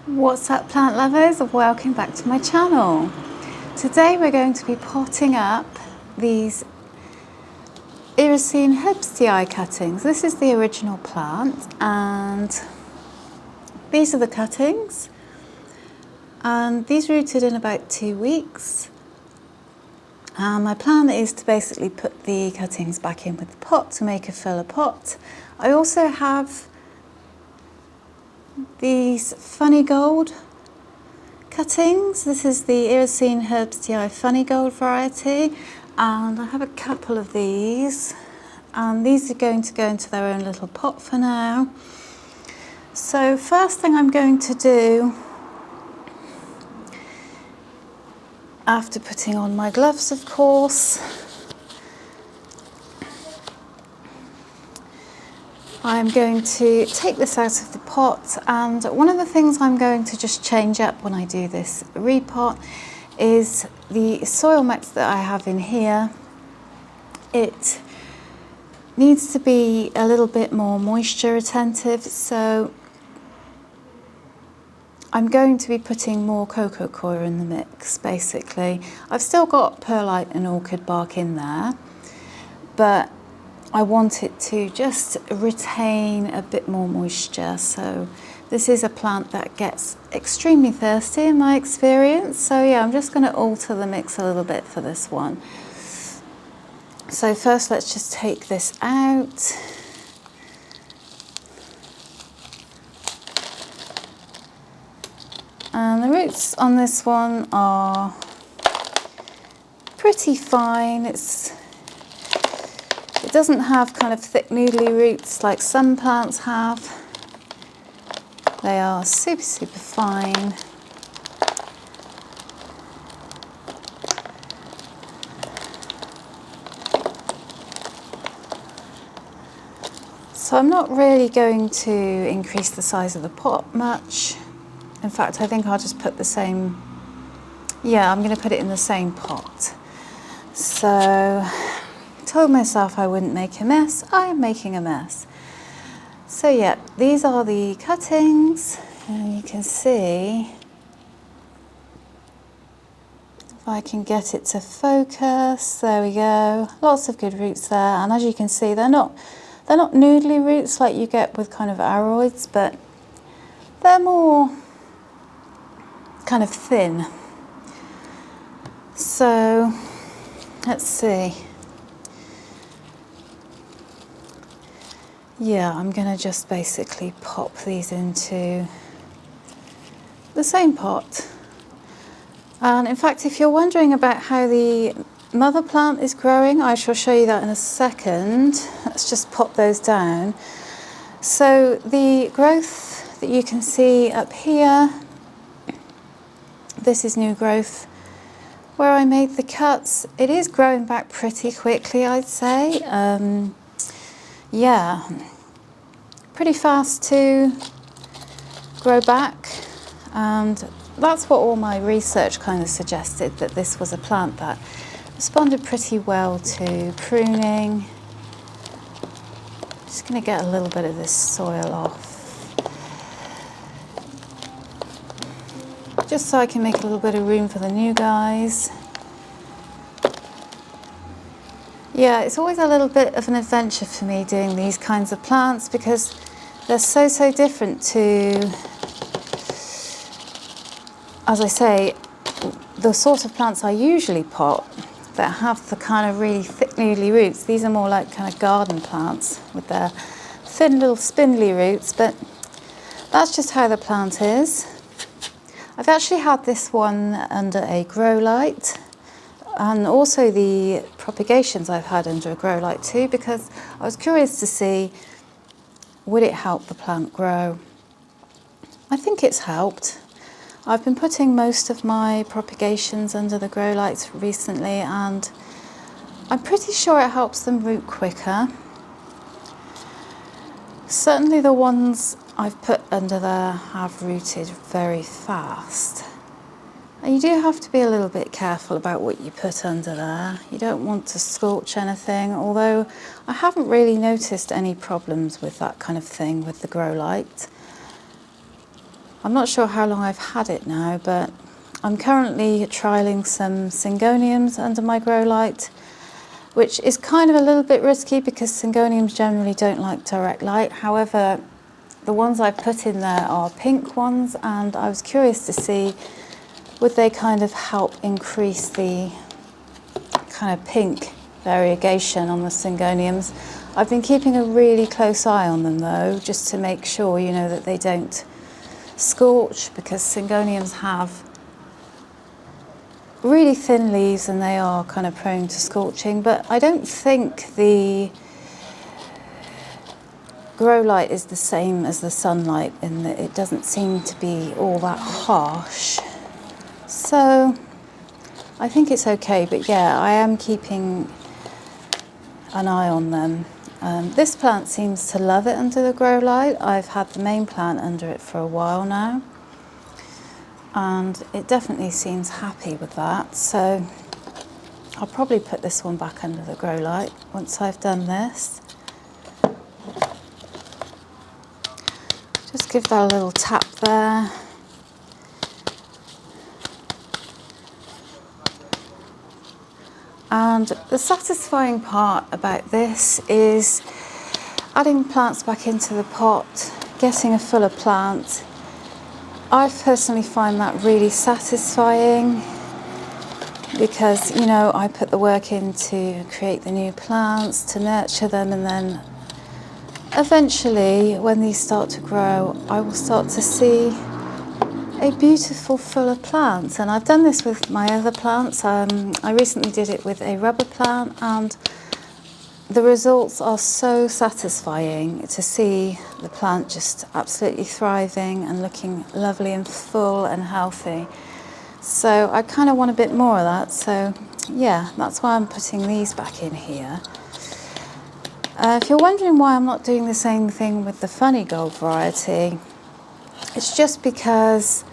What's up, plant lovers? Welcome back to my channel. Today we're going to be potting up these Iresine Herbstii cuttings. This is the original plant and these are the cuttings, and these rooted in about 2 weeks. My plan is to basically put the cuttings back in with the pot to make a filler pot. I also have these Funnygold cuttings. This is the Iresine Herbstii Funnygold variety, and I have a couple of these, and these are going to go into their own little pot for now. So first thing I'm going to do, after putting on my gloves of course, I'm going to take this out of the pot, and one of the things I'm going to just change up when I do this repot is the soil mix that I have in here. It needs to be a little bit more moisture retentive, so I'm going to be putting more cocoa coir in the mix basically. I've still got perlite and orchid bark in there, but I want it to just retain a bit more moisture. So this is a plant that gets extremely thirsty in my experience. So yeah, I'm just going to alter the mix a little bit for this one. So first let's just take this out. And the roots on this one are pretty fine. It doesn't have kind of thick noodly roots like some plants have. They are super fine. So I'm not really going to increase the size of the pot much. In fact, I think I'll just put the same, yeah, I'm going to put it in the same pot. So I told myself I wouldn't make a mess. I am making a mess. So yeah, these are the cuttings, and you can see, if I can get it to focus, there we go. Lots of good roots there, and as you can see, they're not noodly roots like you get with kind of aroids, but they're more kind of thin. So let's see. Yeah, I'm going to just basically pop these into the same pot. And in fact, if you're wondering about how the mother plant is growing, I shall show you that in a second. Let's just pop those down. So the growth that you can see up here, this is new growth where I made the cuts. It is growing back pretty quickly, I'd say. Yeah, pretty fast to grow back, and that's what all my research kind of suggested, that this was a plant that responded pretty well to pruning. Just going to get a little bit of this soil off, just so I can make a little bit of room for the new guys. Yeah, it's always a little bit of an adventure for me doing these kinds of plants, because they're so different to, as I say, the sort of plants I usually pot that have the kind of really thick noodly roots. These are more like kind of garden plants with their thin little spindly roots, but that's just how the plant is. I've actually had this one under a grow light, and also the propagations I've had under a grow light too, because I was curious to see, would it help the plant grow? I think it's helped. I've been putting most of my propagations under the grow lights recently, and I'm pretty sure it helps them root quicker. Certainly the ones I've put under there have rooted very fast. And you do have to be a little bit careful about what you put under there. You don't want to scorch anything, although I haven't really noticed any problems with that kind of thing with the grow light. I'm not sure how long I've had it now, but I'm currently trialling some Syngoniums under my grow light, which is kind of a little bit risky because Syngoniums generally don't like direct light. However, the ones I've put in there are pink ones, and I was curious to see would they kind of help increase the kind of pink variegation on the Syngoniums. I've been keeping a really close eye on them though, just to make sure, you know, that they don't scorch, because Syngoniums have really thin leaves and they are kind of prone to scorching. But I don't think the grow light is the same as the sunlight in that it doesn't seem to be all that harsh. So I think it's okay, but yeah, I am keeping an eye on them. This plant seems to love it under the grow light. I've had the main plant under it for a while now, and it definitely seems happy with that. So I'll probably put this one back under the grow light once I've done this. Just give that a little tap there. And the satisfying part about this is adding plants back into the pot, getting a fuller plant. I personally find that really satisfying because, you know, I put the work in to create the new plants, to nurture them, and then eventually when these start to grow, I will start to see a beautiful fuller plant. And I've done this with my other plants. I recently did it with a rubber plant, and the results are so satisfying to see the plant just absolutely thriving and looking lovely and full and healthy. So I kind of want a bit more of that. So yeah, that's why I'm putting these back in here. If you're wondering why I'm not doing the same thing with the Funnygold variety, it's just because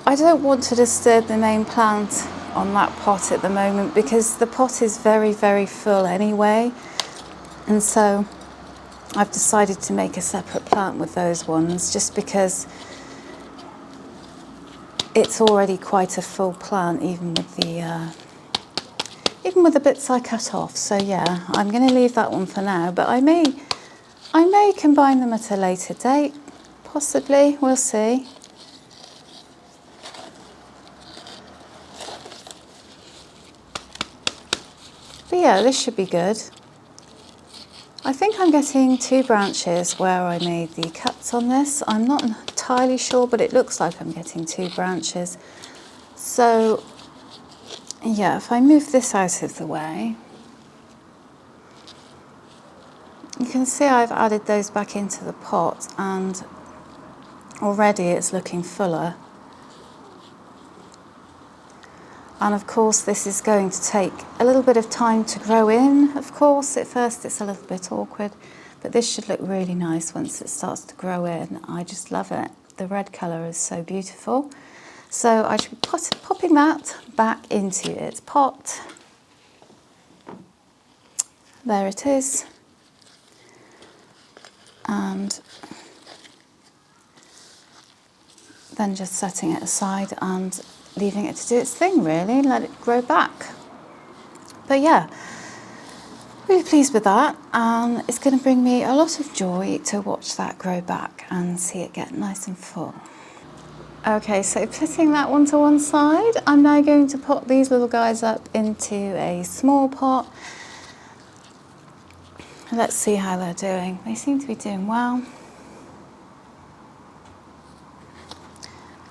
I don't want to disturb the main plant on that pot at the moment, because the pot is very, very full anyway. And so I've decided to make a separate plant with those ones, just because it's already quite a full plant, even with the bits I cut off. So yeah, I'm going to leave that one for now, but I may combine them at a later date, possibly, we'll see. But yeah, this should be good. I think I'm getting 2 branches where I made the cuts on this. I'm not entirely sure, but it looks like I'm getting 2 branches. So yeah, if I move this out of the way, you can see I've added those back into the pot, and already it's looking fuller. And of course this is going to take a little bit of time to grow in. Of course at first it's a little bit awkward, but this should look really nice once it starts to grow in. I just love it. The red colour is so beautiful. So I should be popping that back into its pot. There it is. And then just setting it aside and leaving it to do its thing, really, let it grow back. But yeah, really pleased with that, and it's going to bring me a lot of joy to watch that grow back and see it get nice and full. Okay, so putting that one to one side, I'm now going to pop these little guys up into a small pot. Let's see how they're doing. They seem to be doing well.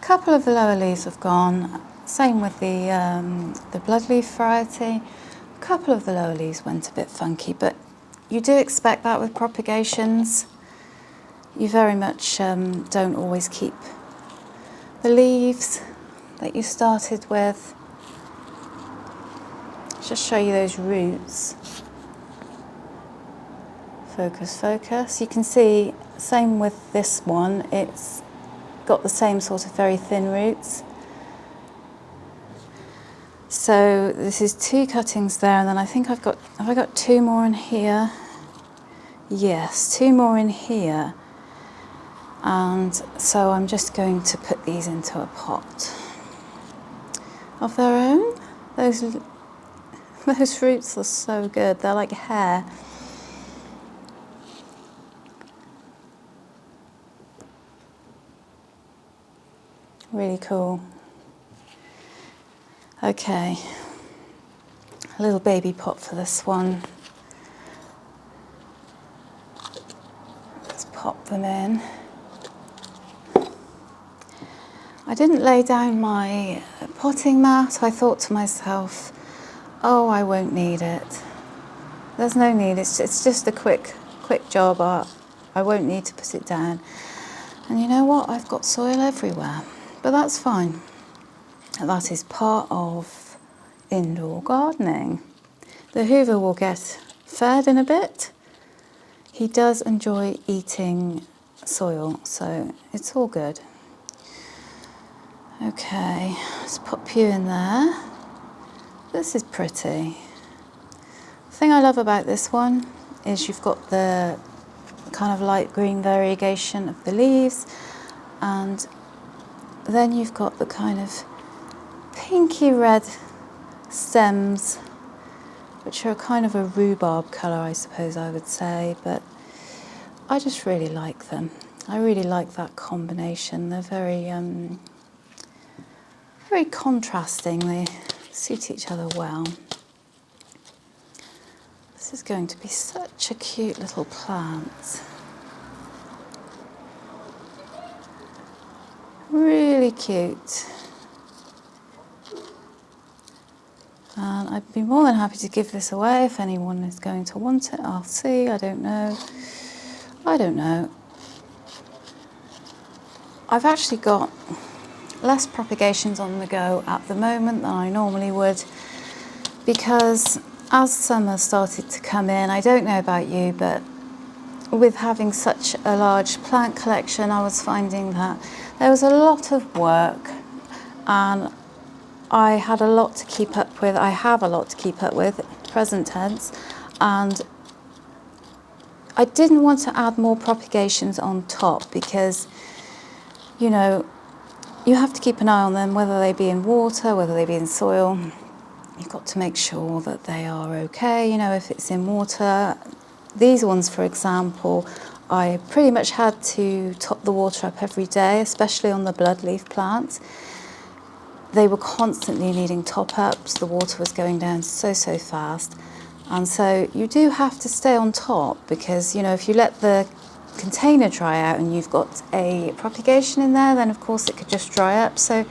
A couple of the lower leaves have gone. Same with the Bloodleaf variety. A couple of the lower leaves went a bit funky, but you do expect that with propagations. You very much don't always keep the leaves that you started with. Just show you those roots. Focus, focus. You can see, same with this one, it's got the same sort of very thin roots. So this is 2 cuttings there, and then I think have I got 2 more in here? Yes, 2 more in here. And so I'm just going to put these into a pot of their own. Those roots are so good, they're like hair. Really cool. Okay, a little baby pot for this one. Let's pop them in. I didn't lay down my potting mat. I thought to myself, oh, I won't need it. There's no need, it's just a quick job. I won't need to put it down. And you know what, I've got soil everywhere, but that's fine. That is part of indoor gardening. The Hoover will get fed in a bit. He does enjoy eating soil, so it's all good. Okay, let's pop you in there. This is pretty. The thing I love about this one is you've got the kind of light green variegation of the leaves, and then you've got the kind of pinky red stems, which are kind of a rhubarb colour, I suppose I would say, but I just really like them. I really like that combination. They're very contrasting. They suit each other well. This is going to be such a cute little plant. Really cute. And I'd be more than happy to give this away if anyone is going to want it. I'll see, I don't know. I've actually got less propagations on the go at the moment than I normally would, because as summer started to come in, I don't know about you, but with having such a large plant collection, I was finding that there was a lot of work, and I had a lot to keep up with. I have a lot to keep up with, present tense, and I didn't want to add more propagations on top because, you know, you have to keep an eye on them, whether they be in water, whether they be in soil. You've got to make sure that they are okay. You know, if it's in water, these ones, for example, I pretty much had to top the water up every day, especially on the bloodleaf plants. They were constantly needing top-ups. The water was going down so fast. And so you do have to stay on top because, you know, if you let the container dry out and you've got a propagation in there, then of course it could just dry up. So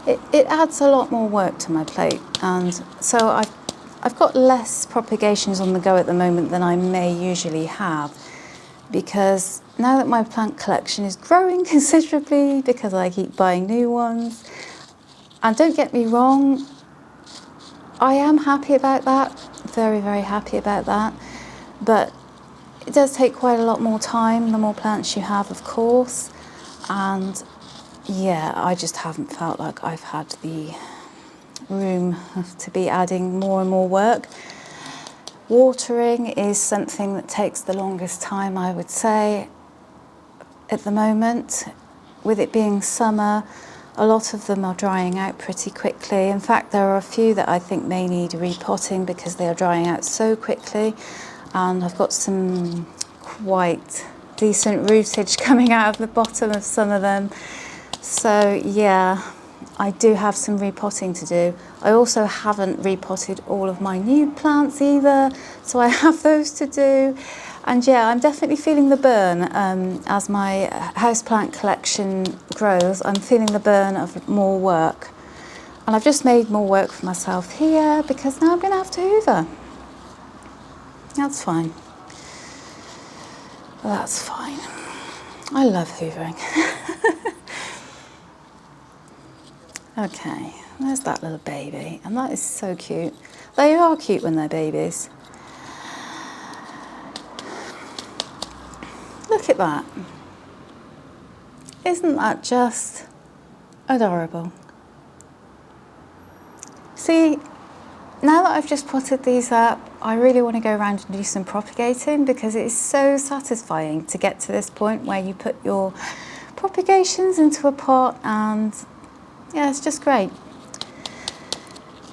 it adds a lot more work to my plate. And so I've got less propagations on the go at the moment than I may usually have, because now that my plant collection is growing considerably because I keep buying new ones. And don't get me wrong, I am happy about that, very happy about that, but it does take quite a lot more time, the more plants you have, of course, and yeah, I just haven't felt like I've had the room to be adding more and more work. Watering is something that takes the longest time, I would say, at the moment. With it being summer, a lot of them are drying out pretty quickly. In fact, there are a few that I think may need repotting because they are drying out so quickly. And I've got some quite decent rootage coming out of the bottom of some of them. So yeah, I do have some repotting to do. I also haven't repotted all of my new plants either, so I have those to do. And yeah, I'm definitely feeling the burn as my houseplant collection grows. I'm feeling the burn of more work. And I've just made more work for myself here because now I'm going to have to hoover. That's fine. That's fine. I love hoovering. Okay, there's that little baby, and that is so cute. They are cute when they're babies. Look at that. Isn't that just adorable? See, now that I've just potted these up, I really want to go around and do some propagating because it is so satisfying to get to this point where you put your propagations into a pot, and yeah, it's just great.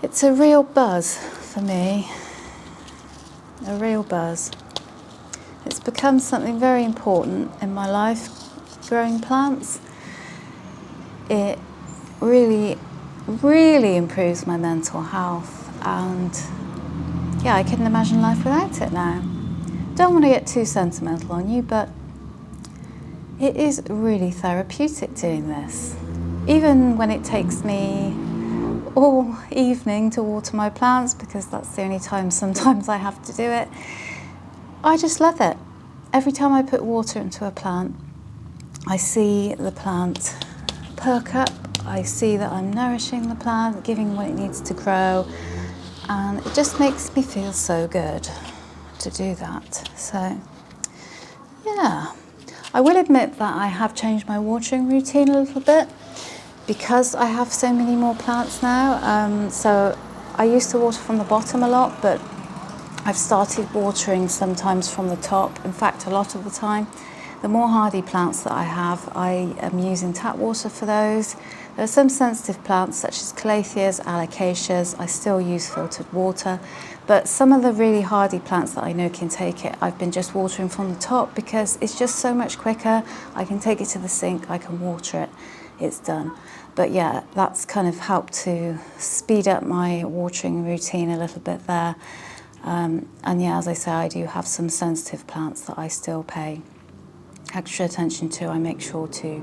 It's a real buzz for me, a real buzz. It's become something very important in my life, growing plants. It really, really improves my mental health, and yeah, I couldn't imagine life without it now. Don't want to get too sentimental on you, but it is really therapeutic doing this. Even when it takes me all evening to water my plants, because that's the only time sometimes I have to do it, I just love it. Every time I put water into a plant, I see the plant perk up. I see that I'm nourishing the plant, giving what it needs to grow, and it just makes me feel so good to do that. So yeah, I will admit that I have changed my watering routine a little bit because I have so many more plants now. So I used to water from the bottom a lot, but I've started watering sometimes from the top. In fact, a lot of the time. The more hardy plants that I have, I am using tap water for those. There are some sensitive plants such as calatheas, alocasias. I still use filtered water, but some of the really hardy plants that I know can take it, I've been just watering from the top because it's just so much quicker. I can take it to the sink, I can water it, it's done. But yeah, that's kind of helped to speed up my watering routine a little bit there. And yeah, as I say, I do have some sensitive plants that I still pay extra attention to. I make sure to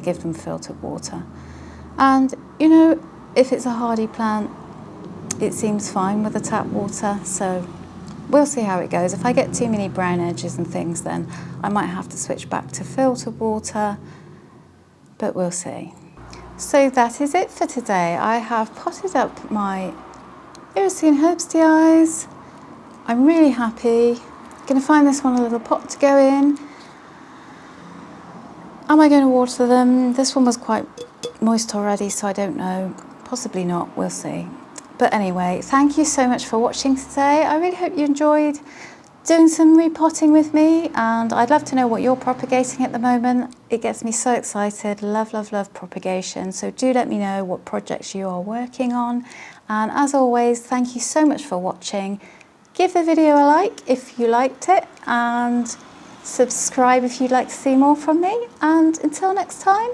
give them filtered water. And you know, if it's a hardy plant, it seems fine with the tap water, so we'll see how it goes. If I get too many brown edges and things, then I might have to switch back to filtered water, but we'll see. So that is it for today. I have potted up my Iresine Herbstii. I'm really happy. Going to find this one a little pot to go in. Am I going to water them? This one was quite moist already, so I don't know. Possibly not, we'll see. But anyway, thank you so much for watching today. I really hope you enjoyed doing some repotting with me, and I'd love to know what you're propagating at the moment. It gets me so excited. Love, love, love propagation. So do let me know what projects you are working on. And as always, thank you so much for watching. Give the video a like if you liked it, and subscribe if you'd like to see more from me. And until next time,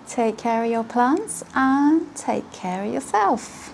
take care of your plants and take care of yourself.